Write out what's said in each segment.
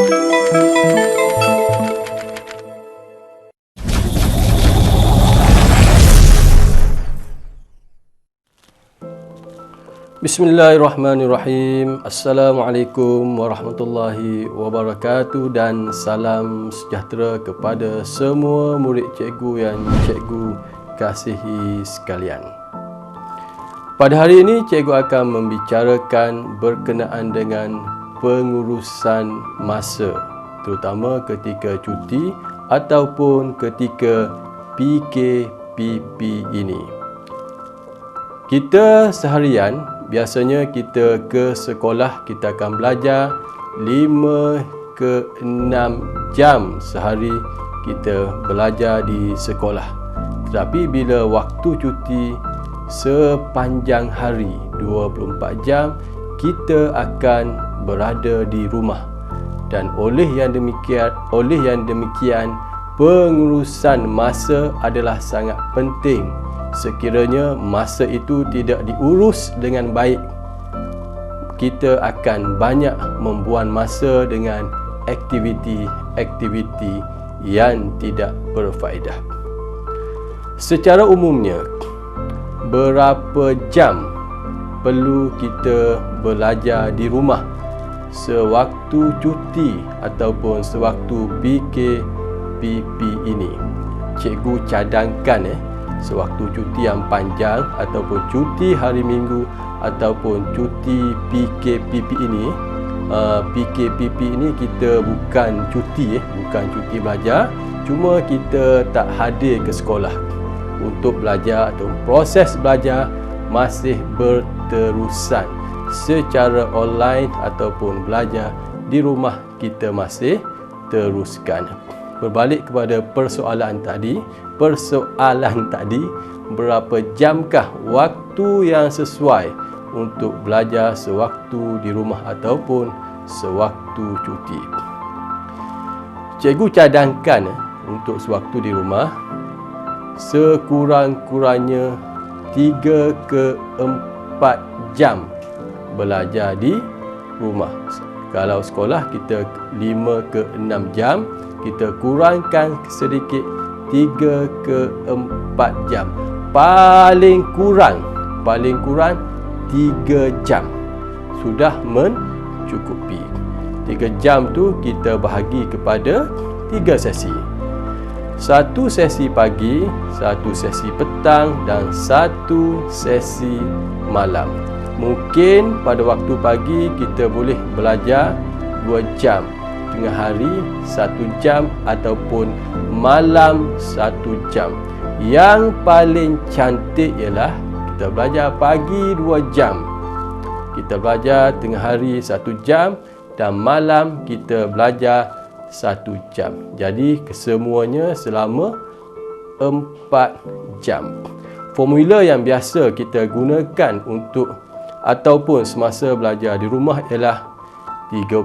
Bismillahirrahmanirrahim. Assalamualaikum warahmatullahi wabarakatuh dan salam sejahtera kepada semua murid cikgu yang cikgu kasihi sekalian. Pada hari ini cikgu akan membicarakan berkenaan dengan pengurusan masa, terutama ketika cuti ataupun ketika PKPP ini. Kita seharian biasanya kita ke sekolah, kita akan belajar 5 ke 6 jam sehari kita belajar di sekolah. Tetapi bila waktu cuti sepanjang hari 24 jam kita akan berada di rumah. Dan oleh yang demikian pengurusan masa adalah sangat penting. Sekiranya masa itu tidak diurus dengan baik, kita akan banyak membuang masa dengan aktiviti-aktiviti yang tidak berfaedah. Secara umumnya, berapa jam perlu kita belajar di rumah sewaktu cuti ataupun sewaktu PKPP ini? Cikgu cadangkan sewaktu cuti yang panjang ataupun cuti hari Minggu ataupun cuti PKPP ini, PKPP ini kita bukan cuti belajar, cuma kita tak hadir ke sekolah untuk belajar atau proses belajar masih berterusan secara online ataupun belajar di rumah kita masih teruskan. Berbalik kepada persoalan tadi, berapa jamkah waktu yang sesuai untuk belajar sewaktu di rumah ataupun sewaktu cuti? Cikgu cadangkan untuk sewaktu di rumah sekurang-kurangnya 3 ke 4 jam belajar di rumah. Kalau sekolah kita 5 ke 6 jam, kita kurangkan sedikit 3 ke 4 jam. Paling kurang 3 jam sudah mencukupi. 3 jam tu kita bahagi kepada 3 sesi. 1 sesi pagi, 1 sesi petang dan 1 sesi malam. Mungkin pada waktu pagi kita boleh belajar 2 jam, tengah hari 1 jam ataupun malam 1 jam. Yang paling cantik ialah kita belajar pagi 2 jam, kita belajar tengah hari 1 jam dan malam kita belajar 1 jam. Jadi kesemuanya selama 4 jam. Formula yang biasa kita gunakan untuk ataupun semasa belajar di rumah ialah 30,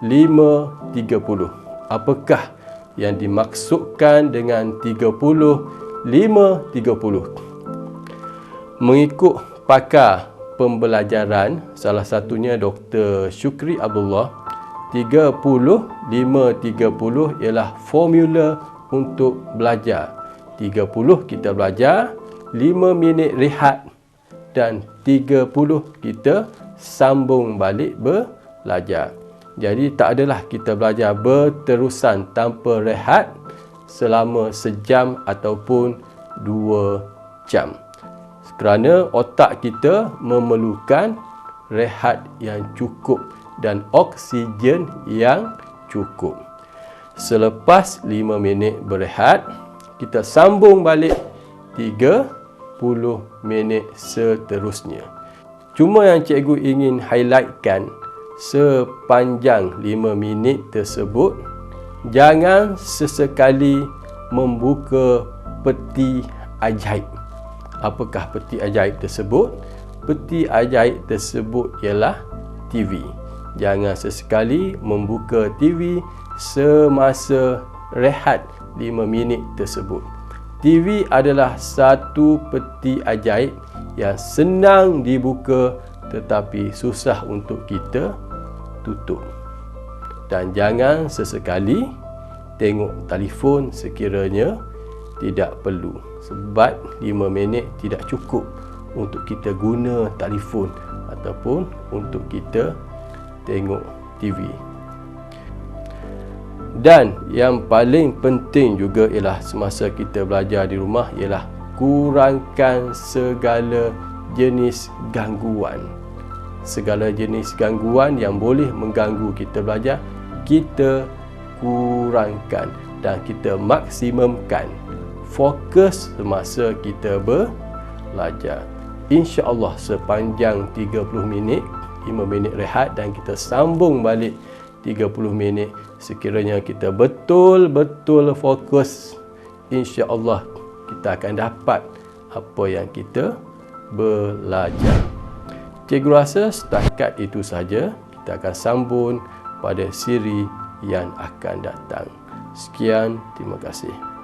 5, 30. Apakah yang dimaksudkan dengan 30, 5, 30? Mengikut pakar pembelajaran, salah satunya Dr. Syukri Abdullah, 30, 5, 30 ialah formula untuk belajar. 30 kita belajar, 5 minit rehat dan 30 kita sambung balik belajar. Jadi tak adalah kita belajar berterusan tanpa rehat selama sejam ataupun 2 jam. Kerana otak kita memerlukan rehat yang cukup dan oksigen yang cukup. Selepas 5 minit berehat, kita sambung balik 30 minit seterusnya. Cuma yang cikgu ingin highlightkan, sepanjang 5 minit tersebut, jangan sesekali membuka peti ajaib. Apakah peti ajaib tersebut? Peti ajaib tersebut ialah TV. Jangan sesekali membuka TV semasa rehat 5 minit tersebut. TV adalah satu peti ajaib yang senang dibuka tetapi susah untuk kita tutup. Dan jangan sesekali tengok telefon sekiranya tidak perlu, sebab 5 minit tidak cukup untuk kita guna telefon ataupun untuk kita tengok TV. Dan yang paling penting juga ialah semasa kita belajar di rumah ialah kurangkan segala jenis gangguan. Segala jenis gangguan yang boleh mengganggu kita belajar, kita kurangkan dan kita maksimumkan fokus semasa kita belajar. InsyaAllah sepanjang 30 minit, 5 minit rehat dan kita sambung balik 30 minit. Sekiranya kita betul-betul fokus, insya-Allah kita akan dapat apa yang kita belajar. Cikgu rasa setakat itu saja. Kita akan sambung pada siri yang akan datang. Sekian, terima kasih.